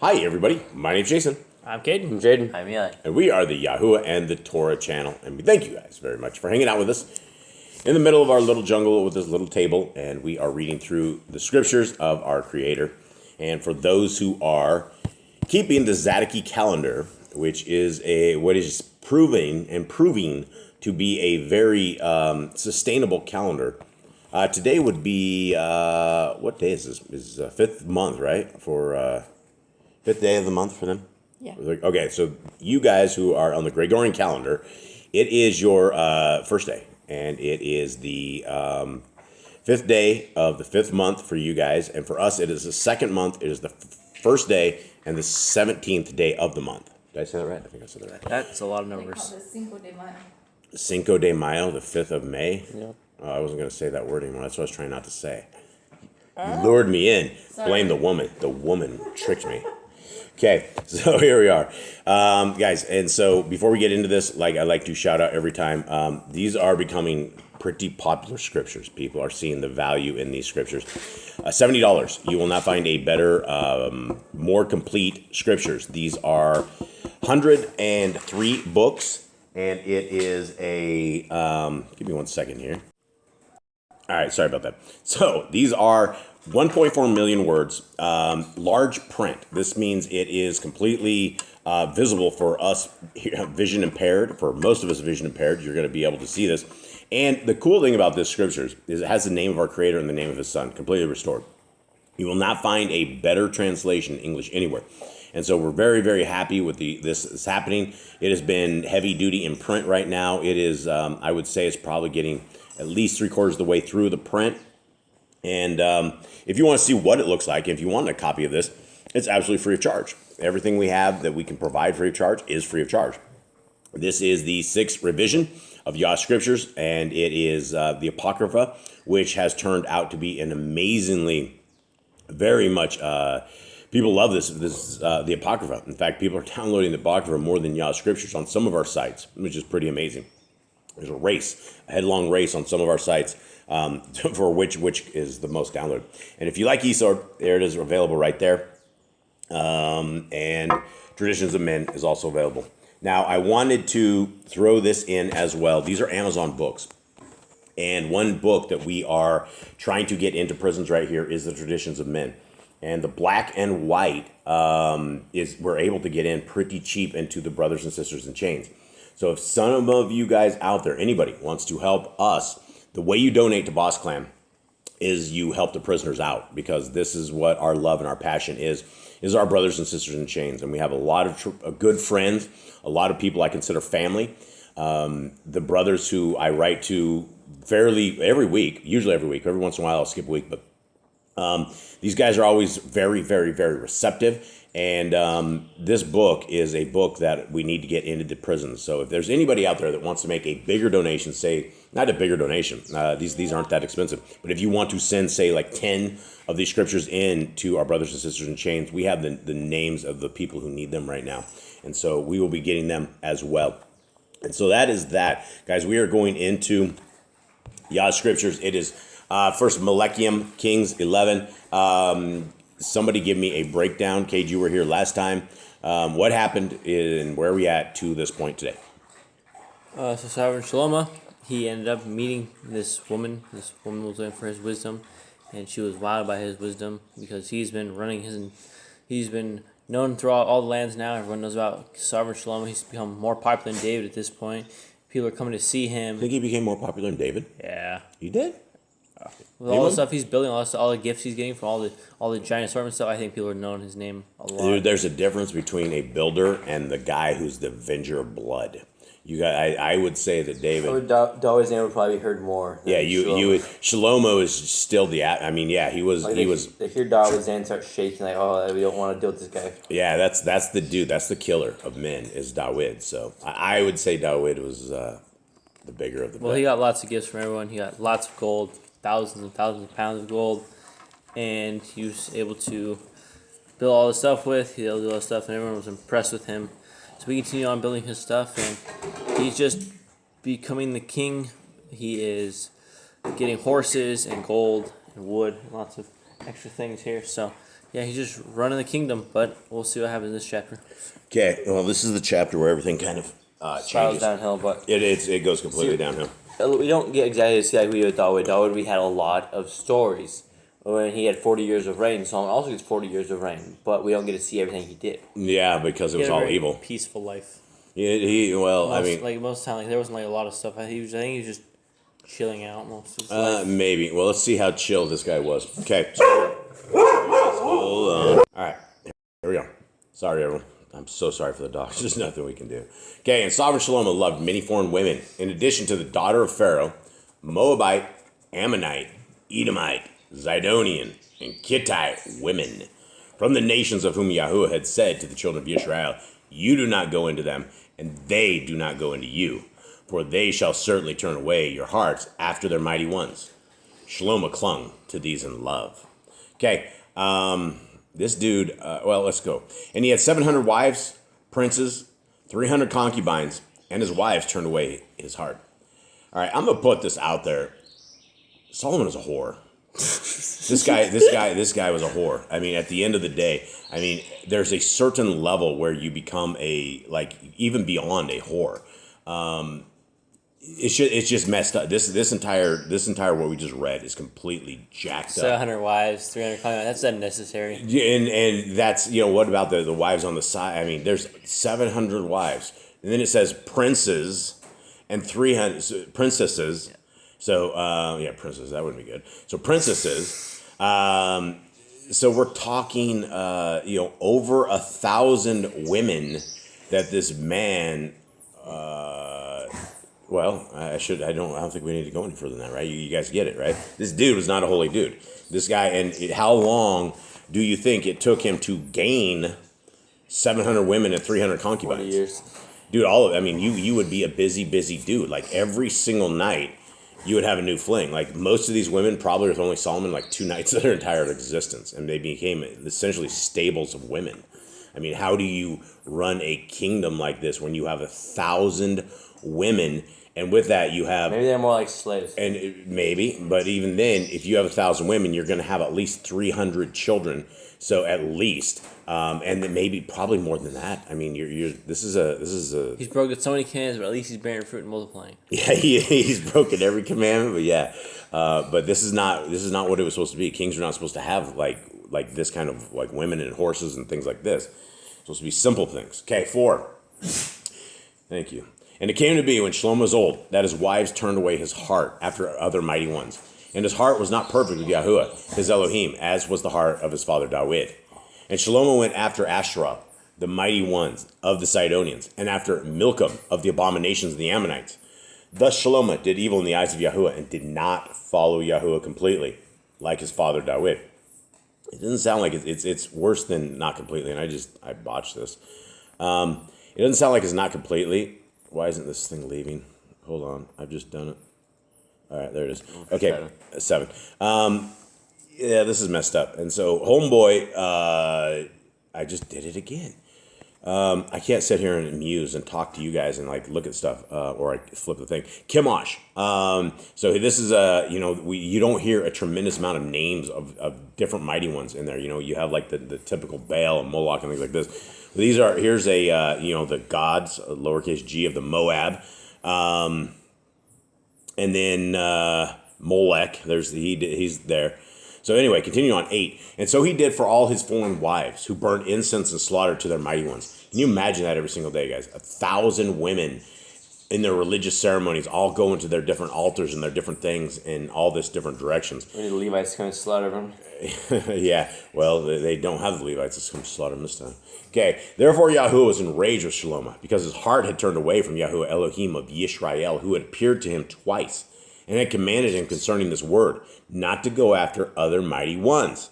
Hi, everybody. My name's Jason. I'm Caden. I'm Jaden. I'm Eli. And we are the Yahuwah and the Torah channel. And we thank you guys very much for hanging out with us in the middle of our little jungle with this little table. And we are reading through the scriptures of our Creator. And for those who are keeping the Zadiki calendar, which is what is proving to be a very sustainable calendar. Today would be, what day is this? Is fifth month, right? For fifth day of the month for them? Yeah. Okay, so you guys who are on the Gregorian calendar, it is your first day. And it is the fifth day of the fifth month for you guys. And for us, it is the second month. It is the first day and the 17th day of the month. Did I say that right? I think I said that right. That's a lot of numbers. They call it Cinco de Mayo. Cinco de Mayo, the 5th of May. Yep. I wasn't going to say that word anymore. That's what I was trying not to say. You lured me in. Sorry. Blame the woman. The woman tricked me. Okay, so here we are. Guys, and so before we get into this, like I like to shout out every time, these are becoming pretty popular scriptures. People are seeing the value in these scriptures. $70. You will not find a better, more complete scriptures. These are 103 books, and it is a, give me 1 second here. All right, sorry about that. So these are 1.4 million words, large print. This means it is completely visible for us vision impaired. For most of us vision impaired, you're going to be able to see this. And the cool thing about this scriptures is it has the name of our Creator and the name of His Son, completely restored. You will not find a better translation in English anywhere. And so we're very, very happy with this is happening. It has been heavy duty in print right now. It is, I would say it's probably getting at least 3/4 of the way through the print. And if you want to see what it looks like, if you want a copy of this, it's absolutely free of charge. Everything we have that we can provide free of charge is free of charge. This is the 6th revision of Yah Scriptures, and it is the Apocrypha, which has turned out to be an amazingly, very much, people love this the Apocrypha. In fact, people are downloading the Apocrypha more than Yah Scriptures on some of our sites, which is pretty amazing. There's a headlong race on some of our sites for which is the most downloaded. And if you like Esau, there it is available right there. And Traditions of Men is also available. Now, I wanted to throw this in as well. These are Amazon books. And one book that we are trying to get into prisons right here is the Traditions of Men. And the black and white we're able to get in pretty cheap into the Brothers and Sisters in Chains. So if some of you guys out there, anybody wants to help us, the way you donate to Boss Clan is you help the prisoners out, because this is what our love and our passion is our brothers and sisters in chains. And we have a lot of good friends, a lot of people I consider family. The brothers who I write to fairly every week, usually every week. Every once in a while I'll skip a week, but these guys are always very, very, very receptive. And this book is a book that we need to get into the prisons. So if there's anybody out there that wants to make a bigger donation, say, not a bigger donation, these aren't that expensive, but if you want to send, say, like 10 of these scriptures in to our brothers and sisters in chains, we have the names of the people who need them right now. And so we will be getting them as well. And so that is that. Guys, we are going into Yah Scriptures. It is first MELAKIM, Kings 11. Somebody give me a breakdown. Cade, you were here last time. What happened and where are we at to this point today? So Sovereign Shaloma, he ended up meeting this woman. This woman was looking for his wisdom, and she was wowed by his wisdom because he's been known throughout all the lands now. Everyone knows about Sovereign Shaloma. He's become more popular than David at this point. People are coming to see him. I think he became more popular than David. Yeah. You did? With all the stuff he's building, all the gifts he's getting from all the giant assortment stuff, I think people are knowing his name a lot. There's a difference between a builder and the guy who's the avenger of blood. I would say that David. David's name would probably be heard more. Yeah, Shlomo is still the. I mean, yeah, he was. They hear David's name start shaking, like, oh, we don't want to deal with this guy. Yeah, that's the dude. That's the killer of men is David. So I would say David was the bigger of the. Well, he got lots of gifts from everyone. He got lots of gold, thousands and thousands of pounds of gold, and he was able to build all this stuff with. He was able to do all this stuff, and everyone was impressed with him. So we continue on building his stuff, and he's just becoming the king. He is getting horses and gold and wood, and lots of extra things here. So, yeah, he's just running the kingdom, but we'll see what happens in this chapter. Okay, well, this is the chapter where everything kind of Spirals changes. downhill, but It goes completely downhill. we don't get exactly to see like we did with Dawood. Dawood, we had a lot of stories when he had 40 years of reign. Solomon also gets 40 years of reign, but we don't get to see everything he did. Yeah, because it He was had a all very evil. peaceful life. Most of the time, like there wasn't like a lot of stuff. I think he was just chilling out most of his life. Maybe. Well, let's see how chill this guy was. Okay. So, hold on. All right. Here we go. Sorry, everyone. I'm so sorry for the dog. There's nothing we can do. Okay, and Sovereign Shlomo loved many foreign women, in addition to the daughter of Pharaoh, Moabite, Ammonite, Edomite, Zidonian, and Kittite women, from the nations of whom Yahuwah had said to the children of Israel, you do not go into them, and they do not go into you, for they shall certainly turn away your hearts after their mighty ones. Shlomo clung to these in love. Okay, this dude, let's go. And he had 700 wives, princes, 300 concubines, and his wives turned away his heart. All right, I'm going to put this out there. Solomon is a whore. This guy was a whore. I mean, at the end of the day, I mean, there's a certain level where you become even beyond a whore. It's just messed up. This entire what we just read is completely jacked up. 700 wives, 300 concubines. That's unnecessary. And that's, what about the wives on the side? I mean, there's 700 wives, and then it says princes and 300 princesses. Yeah. So princesses, that wouldn't be good. So princesses. So we're talking over 1,000 women that this man. I don't think we need to go any further than that, right? You guys get it, right? This dude was not a holy dude. This guy, and how long do you think it took him to gain 700 women and 300 concubines? 40 years. Dude, you would be a busy dude. Like every single night, you would have a new fling. Like most of these women, probably with only Solomon, like 2 nights of their entire existence. And they became essentially stables of women. I mean, how do you run a kingdom like this when you have 1,000 women? And with that, you have... Maybe they're more like slaves. And maybe, but even then, if you have 1,000 women, you're going to have at least 300 children. So at least, and then probably more than that. I mean, this is a. He's broken so many commandments, but at least he's bearing fruit and multiplying. Yeah, he's broken every commandment, but yeah, but this is not what it was supposed to be. Kings are not supposed to have like this kind of like women and horses and things like this. It's supposed to be simple things. Okay, 4. Thank you. And it came to be when Shlomo was old that his wives turned away his heart after other mighty ones. And his heart was not perfect with Yahuwah, his Elohim, as was the heart of his father David. And Shlomo went after Asherah, the mighty ones of the Sidonians, and after Milcom of the abominations of the Ammonites. Thus Shlomo did evil in the eyes of Yahuwah and did not follow Yahuwah completely, like his father David. It doesn't sound like it's worse than not completely, and I botched this. It doesn't sound like it's not completely. Why isn't this thing leaving? Hold on, I've just done it. All right, there it is. Okay, 7. Yeah, this is messed up. And so, homeboy, I just did it again. I can't sit here and muse and talk to you guys and like look at stuff, or I flip the thing. Chemosh. So this is you don't hear a tremendous amount of names of different mighty ones in there. You have like the typical Baal and Moloch and things like this. Here's the gods, lowercase g of the Moab. And then Molech, he's there. So anyway, continue on 8. And so he did for all his foreign wives who burned incense and slaughtered to their mighty ones. Can you imagine that every single day, guys? 1,000 women in their religious ceremonies all go into their different altars and their different things in all this different directions. When the Levites come and slaughter them. Yeah, well, they don't have the Levites to come slaughter them this time. Okay, therefore Yahuwah was enraged with Shlomo because his heart had turned away from Yahuwah Elohim of Yisrael, who had appeared to him twice and had commanded him concerning this word, not to go after other mighty ones.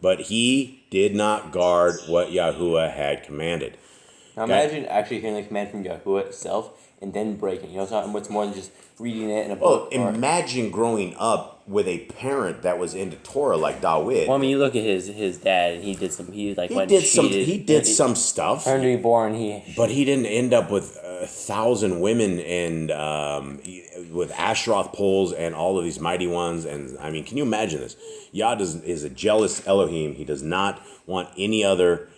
But he did not guard what Yahuwah had commanded. Now imagine actually hearing the command from Yahuwah itself and then breaking. It's not much more than just reading it in a book. Imagine growing up with a parent that was into Torah like David. Well, I mean, you look at his dad, and he did some. He did some stuff. Turned to be born. But he didn't end up with 1,000 women and with Ashtaroth poles and all of these mighty ones. And I mean, can you imagine this? Yah is a jealous Elohim. He does not want any other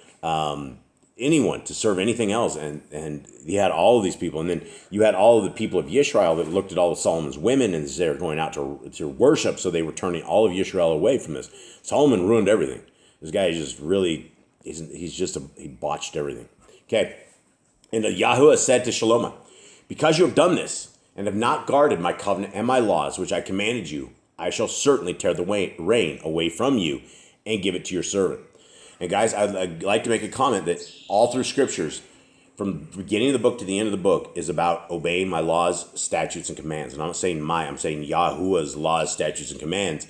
anyone to serve anything else. And he had all of these people. And then you had all of the people of Yisrael that looked at all of Solomon's women and they were going out to worship. So they were turning all of Yisrael away from this. Solomon ruined everything. This guy is just really, he botched everything. Okay. And Yahuwah said to Shlomo, because you have done this and have not guarded my covenant and my laws, which I commanded you, I shall certainly tear the rain away from you and give it to your servant. And guys, I'd like to make a comment that all through scriptures, from the beginning of the book to the end of the book, is about obeying my laws, statutes, and commands. And I'm not saying I'm saying Yahuwah's laws, statutes, and commands.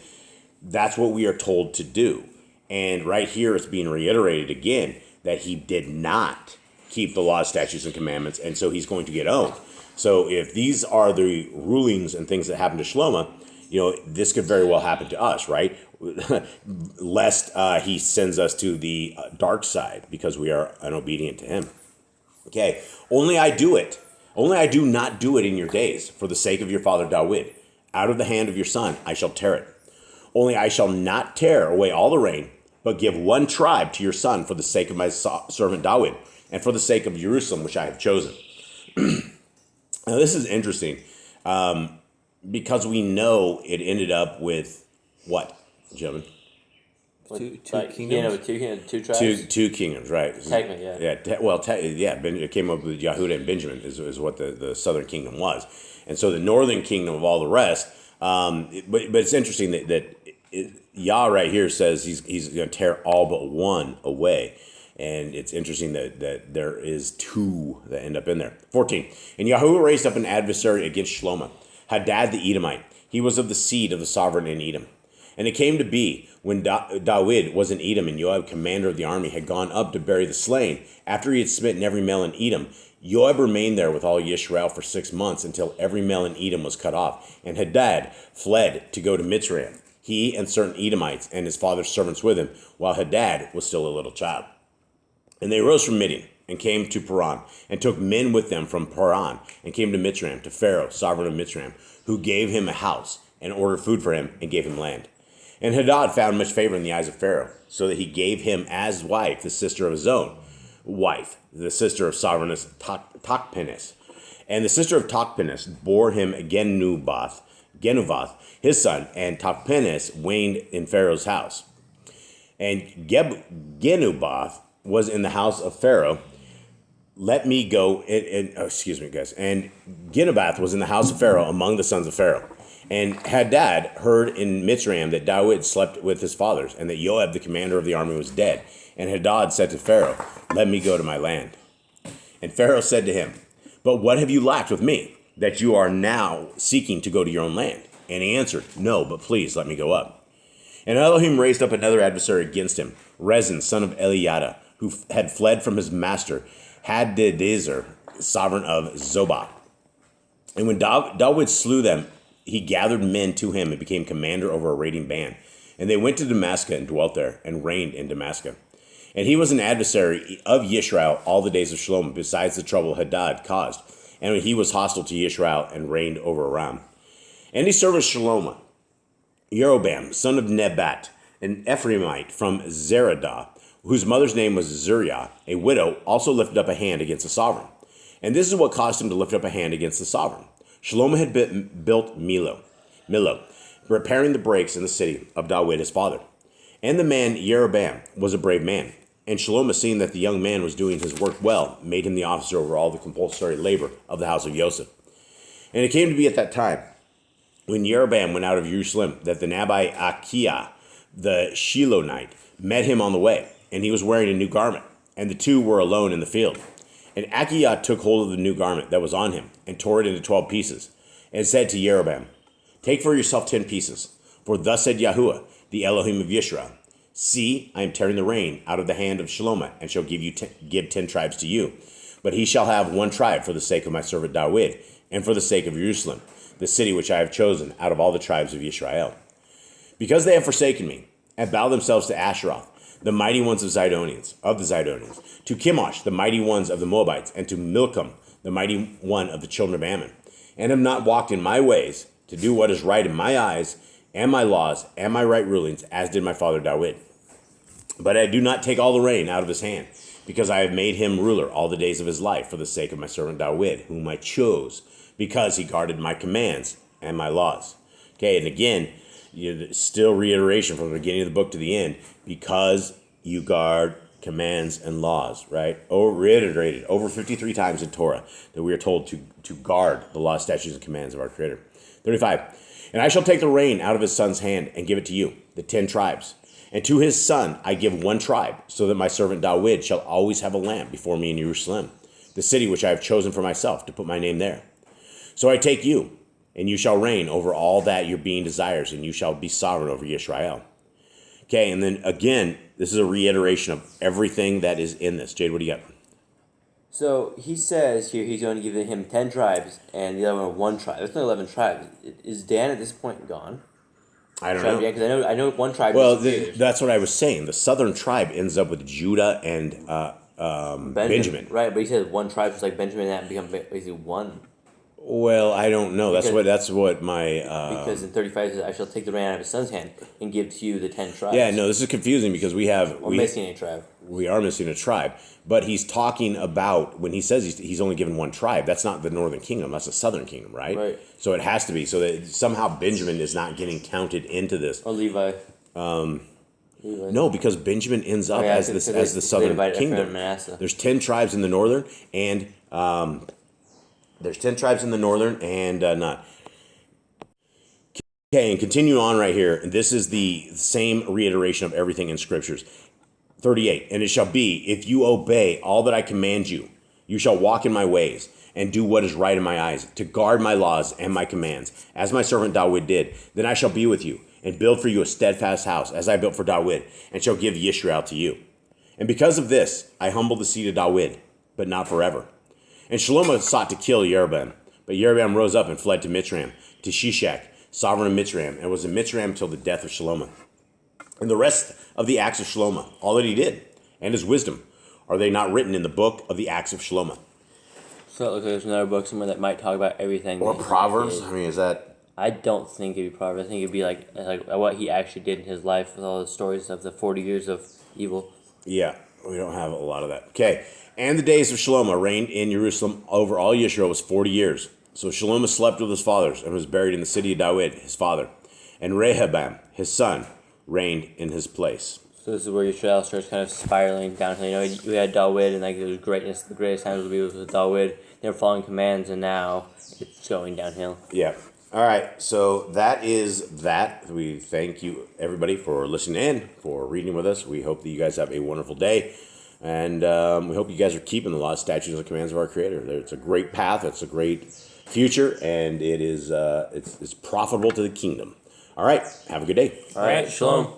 That's what we are told to do. And right here it's being reiterated again that he did not keep the laws, statutes, and commandments, and so he's going to get owned. So if these are the rulings and things that happen to Shlomo, this could very well happen to us, right? Lest he sends us to the dark side because we are unobedient to him. Okay, only I do not do it in your days for the sake of your father David. Out of the hand of your son I shall tear it. Only I shall not tear away all the rain, but give one tribe to your son for the sake of my servant David, and for the sake of Jerusalem, which I have chosen. Now, this is interesting because we know it ended up with what, gentlemen? Two kingdoms? Two tribes? Two kingdoms, right. Technically, yeah. It came up with Yehuda and Benjamin is what the southern kingdom was. And so the northern kingdom of all the rest, but it's interesting that Yah right here says he's going to tear all but one away. And it's interesting that there is two that end up in there. 14. And Yahuwah raised up an adversary against Shlomo, Hadad the Edomite. He was of the seed of the sovereign in Edom. And it came to be, when David was in Edom and Joab, commander of the army, had gone up to bury the slain, after he had smitten every male in Edom, Joab remained there with all Yisrael for 6 months until every male in Edom was cut off. And Hadad fled to go to Mitzrayim, he and certain Edomites and his father's servants with him, while Hadad was still a little child. And they rose from Midian and came to Paran, and took men with them from Paran, and came to Mitzrayim, to Pharaoh, sovereign of Mitzrayim, who gave him a house, and ordered food for him, and gave him land. And Hadad found much favor in the eyes of Pharaoh, so that he gave him as wife the sister of his own wife, the sister of sovereigness Tachpenes. And the sister of Tachpenes bore him Genubath, his son, and Tachpenes waned in Pharaoh's house. And Genubath was in the house of Pharaoh. Let me go. Excuse me, guys. And Genubath was in the house of Pharaoh among the sons of Pharaoh. And Hadad heard in Mitzrayim that David slept with his fathers, and that Joab, the commander of the army, was dead. And Hadad said to Pharaoh, let me go to my land. And Pharaoh said to him, but what have you lacked with me, that you are now seeking to go to your own land? And he answered, no, but please let me go up. And Elohim raised up another adversary against him, Rezin, son of Eliada, who had fled from his master, Hadadezer, sovereign of Zobah. And when David slew them, he gathered men to him and became commander over a raiding band. And they went to Damascus and dwelt there, and reigned in Damascus. And he was an adversary of Yisrael all the days of Shlomo, besides the trouble Hadad caused. And he was hostile to Yisrael, and reigned over Aram. And he serviced Shlomo, Jeroboam, son of Nebat, an Ephraimite from Zeradah, whose mother's name was Zuriah, a widow, also lifted up a hand against the sovereign. And this is what caused him to lift up a hand against the sovereign. Shlomo had built Millo, repairing the breaks in the city of David his father. And the man Jeroboam was a brave man. And Shlomo, seeing that the young man was doing his work well, made him the officer over all the compulsory labor of the house of Joseph. And it came to be at that time, when Jeroboam went out of Jerusalem, that the Nabai Achiah, the Shilonite, met him on the way, and he was wearing a new garment, and the two were alone in the field. And Achiah took hold of the new garment that was on him, and tore it into 12 pieces, and said to Jeroboam, take for yourself 10 pieces, for thus said Yahuwah, the Elohim of Yisrael, see, I am tearing the rain out of the hand of Shlomo, and shall give 10 tribes to you. But he shall have one tribe for the sake of my servant David, and for the sake of Jerusalem, the city which I have chosen out of all the tribes of Israel. Because they have forsaken me, and bowed themselves to Asheroth, the mighty ones of the Zidonians, to Chemosh, the mighty ones of the Moabites, and to Milcom, the mighty one of the children of Ammon, and have not walked in my ways, to do what is right in my eyes, and my laws, and my right rulings, as did my father David. But I do not take all the reign out of his hand, because I have made him ruler all the days of his life for the sake of my servant David, whom I chose, because he guarded my commands and my laws. Okay, and again, still reiteration from the beginning of the book to the end, because you guard commands and laws, right? Reiterated over 53 times in Torah that we are told to guard the law, statutes, and commands of our Creator. 35, and I shall take the reign out of his son's hand and give it to you, the 10 tribes. And to his son I give one tribe, so that my servant David shall always have a lamp before me in Jerusalem, the city which I have chosen for myself, to put my name there. So I take you, and you shall reign over all that your being desires, and you shall be sovereign over Israel. Okay, and then again, this is a reiteration of everything that is in this. Jade, what do you got? So he says here he's going to give him 10 tribes and the other one tribe. There's no 11 tribes. Is Dan at this point gone? I don't know. Yeah, because I know one tribe. Well, that's what I was saying. The southern tribe ends up with Judah and Benjamin. Right, but he says one tribe is like Benjamin, and that becomes basically one. Well, I don't know. That's what my because in 35 it says, I shall take the reign out of his son's hand and give to you the 10 tribes. Yeah, no, this is confusing because we're missing a tribe. We are missing a tribe, but he's talking about when he says he's only given one tribe. That's not the northern kingdom. That's the southern kingdom, right? Right. So it has to be so that somehow Benjamin is not getting counted into this. Or Levi. No, because Benjamin ends up as the southern kingdom. There's 10 tribes in the northern, and there's 10 tribes in the northern, and not. Okay, and continue on right here. And this is the same reiteration of everything in scriptures. 38, and it shall be, if you obey all that I command you, you shall walk in my ways, and do what is right in my eyes, to guard my laws and my commands, as my servant David did. Then I shall be with you, and build for you a steadfast house, as I built for David, and shall give Yisrael to you. And because of this, I humbled the seed of David, but not forever. And Shlomo sought to kill Jeroboam, but Jeroboam rose up and fled to Mitzrayim, to Shishak, sovereign of Mitzrayim, and was in Mitzrayim till the death of Shlomo. And the rest of the acts of Shlomo, all that he did, and his wisdom, are they not written in the book of the acts of Shlomo? So it looks like there's another book somewhere that might talk about everything. Or Proverbs? I mean, is that... I don't think it'd be Proverbs. I think it'd be like what he actually did in his life with all the stories of the 40 years of evil. Yeah, we don't have a lot of that. Okay, and the days of Shlomo reigned in Jerusalem over all Israel was 40 years. So Shlomo slept with his fathers and was buried in the city of David, his father. And Rehoboam, his son, reigned in his place. So this is where Yisrael starts kind of spiraling downhill. You know, you had David, and like it was greatness. The greatest times would be with David. They were following commands, and now it's going downhill. Yeah. All right. So that is that. We thank you, everybody, for listening in, for reading with us. We hope that you guys have a wonderful day. And we hope you guys are keeping the law, statutes, and commands of our Creator. It's a great path. It's a great future, and it is it's profitable to the kingdom. All right. Have a good day. All right. Shalom.